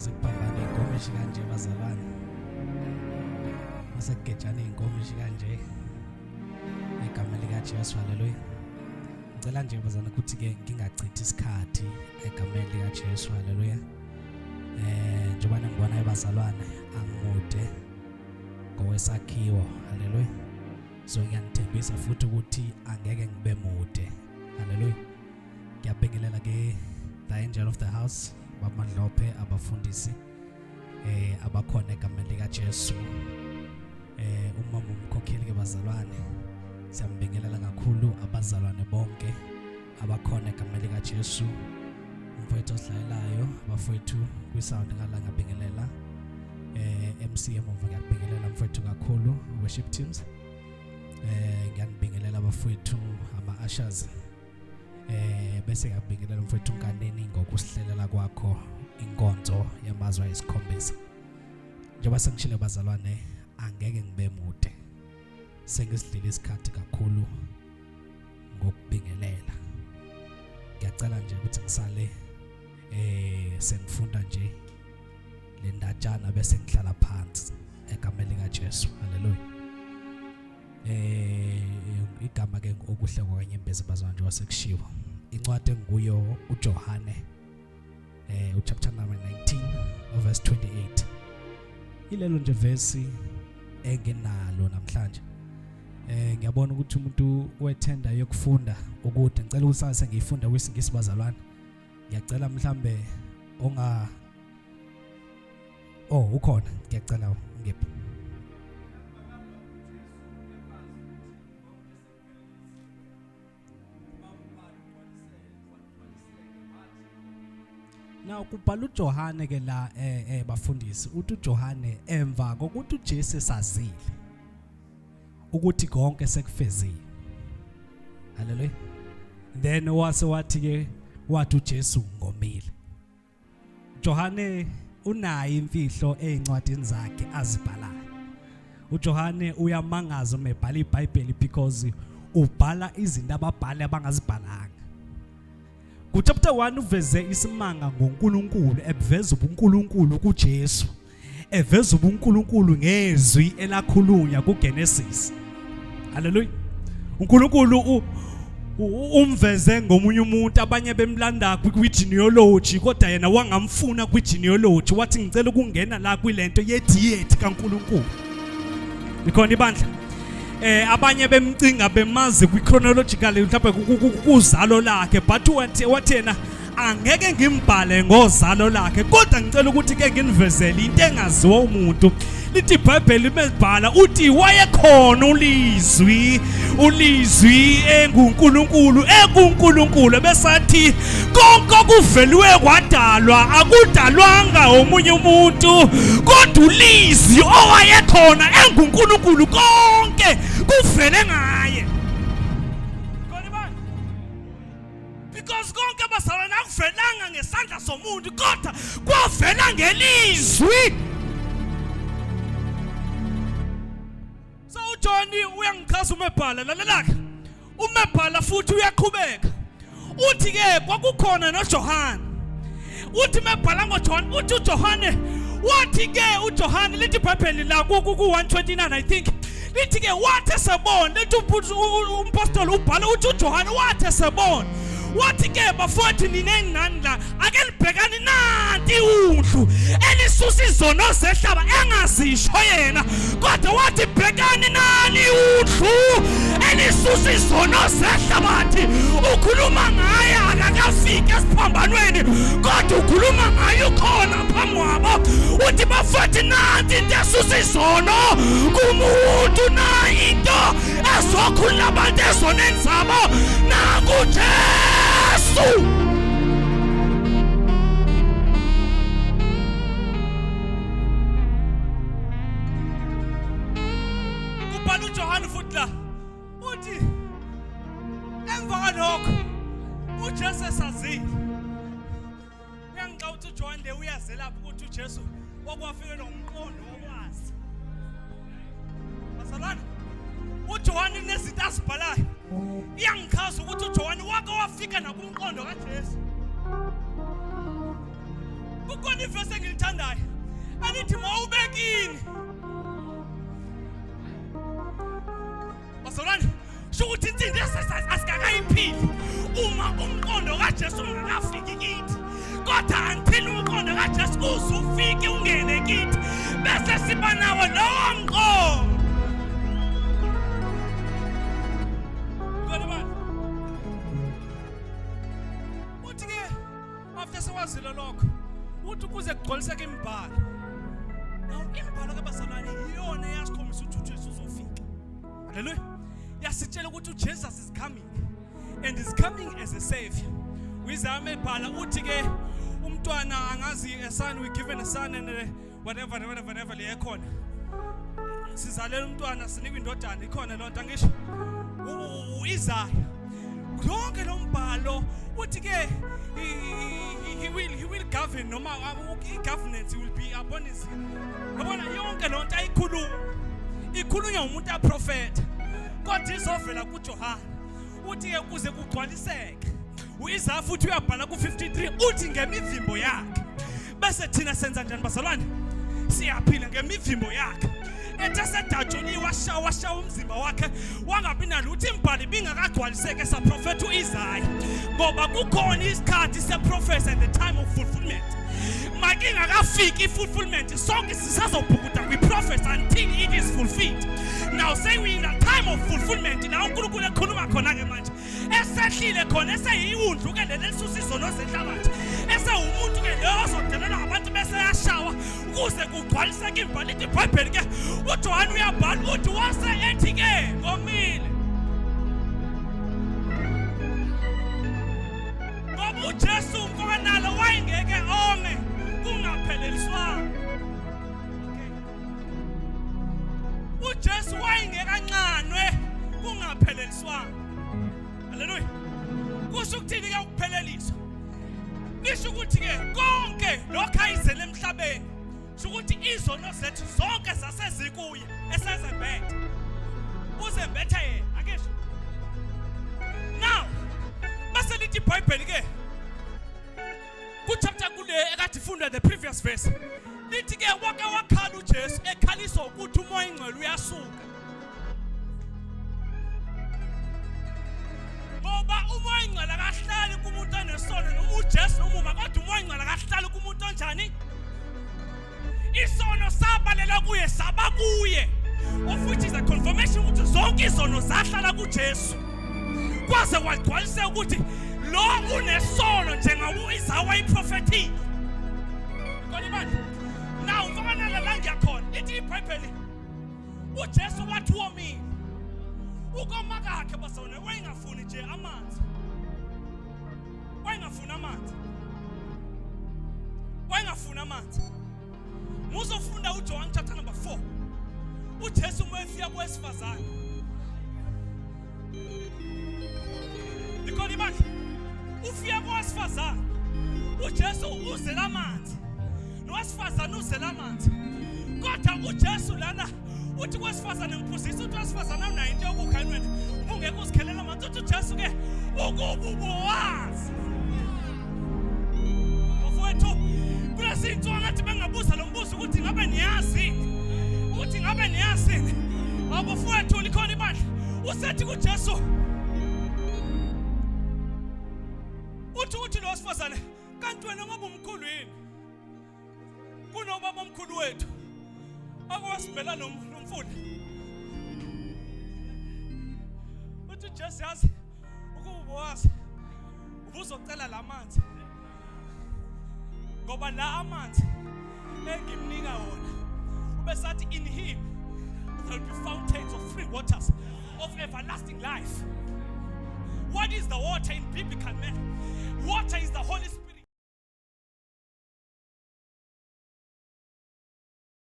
Sekubambana inkomishi kanje bazalwane. Masekugejana inkomishi kanje. Igama lika Jesu, haleluya. Ngicela nje bazana ukuthi ke ngingachithi isikhathi egameni lika Jesu, haleluya. Njengoba ngibona abazalwane angimude ngowesakhiwo, haleluya. So ngiyanithembisa futhi ukuthi angeke ngibe mude, haleluya. Ngiyabingelela ke the angel of the house, bamadlophe abafundisi abakhona egameni lika Jesu. Umama umkhokheli ke bazalwane, siyambingelela kakhulu abazalwane bonke abakhona egameni lika Jesu. Umfowethu osidlalelayo, abafowethu kwisound ngala ngabingelela. MCM ngiyabingelela mfowethu kakhulu, worship teams. Ngiyabingelela abafowethu ama ushers. Bese ngiyabingelela mfowethu uNkaneni ngokusihlelela kwakho inkonzo yamazwe ayisikhombisa. Njengoba sengishilo bazalwane, angeke ngibe mude. Sengisidlile isikhathi kakhulu ngokubingelela. Ngiyacela nje ukuthi ngisale sengifunda nje le ndatshana bese ngihlala phansi egameni lika Jesu, haleluya. Igama ke okuhle kwanyembezi bazalwane nje wasekushiwo. Incwadi enguyo uJohane uchapter number 19 verse 28. Ilelo nje verse engenalo namhlanje. Ngiyabona ukuthi umuntu wethenda yokufunda ukuthi ngicela usase ngiyifunda kwisingisi bazalwane. Ngiyacela mhlambe ukhona, ngiyacela ngiphi. Now kubhala uJohane ke la bafundisi uthi uJohane emva kokuthi uJesu sazile ukuthi konke sekufezile, haleluya. Then wathi ke wathi uJesu ngomile. Johane unayo imfihlo ezincwadini zakhe azibhalayo. uJohane uyamangaza uma ebhala iBhayibheli because ubhala izinto ababhali abangazibhalanga. Ku chapter 1 uveze isimanga ngoNkulunkulu, eveza ubuNkulunkulu kuJesu, eveza ubuNkulunkulu ngezwi elakhulunywa kuGenesis, haleluya. uNkulunkulu umveze ngomunye umuntu abanye bemlanda kwi-genealogy kodwa yena wangamfuna kwi-genealogy, wathi ngicela ukungena la kwilento ye-deity kaNkulunkulu. Likhona ibandla abanye bemcinga bemazi kwi-chronological mhlawumbe kuzalo lakhe, but wathi yena angeke ngimbhale ngozalo lakhe kodwa ngicela ukuthi ke nginivezele into engaziwa umuntu. Lithi iBhayibheli libhala uthi wayekhona ulizwi enguNkulunkulu besathi konke okuveliwe kwadalwa akudalwanga omunye umuntu kodwa ulizwi owayekhona enguNkulunkulu konke kuvele ngaye. Because konke bazalwane akuvelanga ngesandla somuntu kodwa kwavela ngelizwi. So uJohn uyangichaza umebhala lalelaka. Umebhala futhi uyaqhubeka. Uthi ke kwakukhona noJohane. Uthi mebhala ngoJohn, uthi uJohane wathi ke uJohane lithi iBhayibheli la ku 129 I think. Lithi ke wathi sebona, lithi umpostoli ubhala uthi uJohane wathi sebona. Wathi ke bafowethu nineni nani la ake libhekani nanti uhlu elisusa izono zehlaba engazisho yena kodwa wathi bhekani nani uhlu elisusa izono zehlabathi. Ukhuluma ngaye akakafiki esiphambanweni kodwa ukhuluma ngaye ukhona phambi kwabo. Uthi bafowethu nanti into esusa izono kumuntu na into ezokhulula abantu ezoneni zabo nakuJesu. Kubhala uJohane futhi la uthi emva kwalokho uJesu esazile. Uyangixa uthi uJohane le uyazela lapho ukuthi uJesu wakwafike nomqondo wokwazi. Bazalwane uJohane nezinto azibhalayo iyangichaza ukuthi uJohane wake wafika nakumqondo kaJesu. kukhona ivesi engilithandayo alithi mawubekini bazalwane sho ukuthi insindi asikakayiphili uma umqondo kaJesu ungakafiki kithi kodwa until umqondo kaJesu uzufike ungene kithi bese siba nawo lowo mqondo uthi ke after sewazile lokho uthi kuze kugcoliseke imibhalo nawo imibhalo kabazalwane iyona eyasikhombisa ukuthi uJesu uzofika haleluya yasitshela ukuthi uJesus is coming and is coming as a savior wizame ebhala uthi ke umntwana angazi a son we given a son and whatever lekhona sizalela umntwana sinikwe indodana ikhona lonto angisho Isaiah konke lo mbhalo uthi ke he will govern noma governance will be upon his yabona yonke lonto ikhulunywa umuntu aprofeta kodwa izovela kuJohana uthi ke kuze kugcwaliseke uIsaiah futhi uyabhala ku53 uthi ngemivimbo yakhe bese thina senza njani bazalwane siyaphila ngemivimbo yakhe ethesedatshoniwa shawa umzimba wakhe wangabi nalutho imbhalo bingakagcwaliseke esaprofeta uIsaiah ngoba kukhona isikhathi seprophecy and the time of fulfillment makingakafiki ifulfillment sonke sisazobhukuda kwiprophets until it is fulfilled. Now say we in the time of fulfillment na uNkulunkulu ekhuluma khona ke manje esehlile khona eseyiwundlu ke lelisusa izono zenhlabathi esewumuntu ke leyozodelela abantu bese yashawa ukuze kugcwaliseke imbali ithi iBhayibheli ke uJohane uyabhala uthi wase ethi ke ngomile ngoba uJesu mfokanalo wayengeke ome kungapheleliswanga uJesu wayengekancane kungapheleliswanga haleluya kusho ukuthini ke ukupheleliswa nisho ukuthi ke konke lokho ayizele emhlabeni sho ukuthi izono zethu zonke zasezikuye esezembethe uzembethe yena akesho now bese lithi iBhayibheli ke ku chapter kule ekade ifundwa the previous verse lithi ke wake wakhala uJesu ekhaliswa ukuthi umoya ingcwele uyasuka ngoba umoya ingcwele akahlali kumuntu onesono noma uJesu noma kodwa umoya ingcwele akahlali kumuntu onjani isono sabalela kuye saba kuye of which is a confirmation ukuthi zonke izono zahlala kuJesu kwaze kwagcwaliseka ukuthi lo unesono njengoba uIsaiah wayiprofethile ngoni manje now mfana la ngiyakhona ithi iBhayibheli uJesu wathi womile ukoma kakhe basona wayengafuni nje amanzi wayengafuna amanzi muzofunda uJohn chapter number 4 uJesu umefika kwesifazane ngoni manje ufika kwesifazane uJesu uzela amanzi nowesifazane uzela amanzi kodwa uJesu lana uthi kwesifazane ngiphuzisa uthi wesifazane unayo into yokukha enwene ungeke uzikhelela amanzi uthi uJesu ke ukububowazi mfowethu kulesinto ngathi bengabuza lo mbuzo ukuthi ngabe niyazi abo mfowethu likhona ibandla usethi kuJesu uthi lo sifazane kanti wena ngoba umkhulu yini kunobaba omkhulu wethu akwasibhela nomfula uthi Jesu yazi ukubuwazi ubuzocela lamanzi ngoba la amanzi engimnika wona ubesathi in him there will be fountains of free waters of everlasting life. What is the water in biblical man? Water is the Holy Spirit.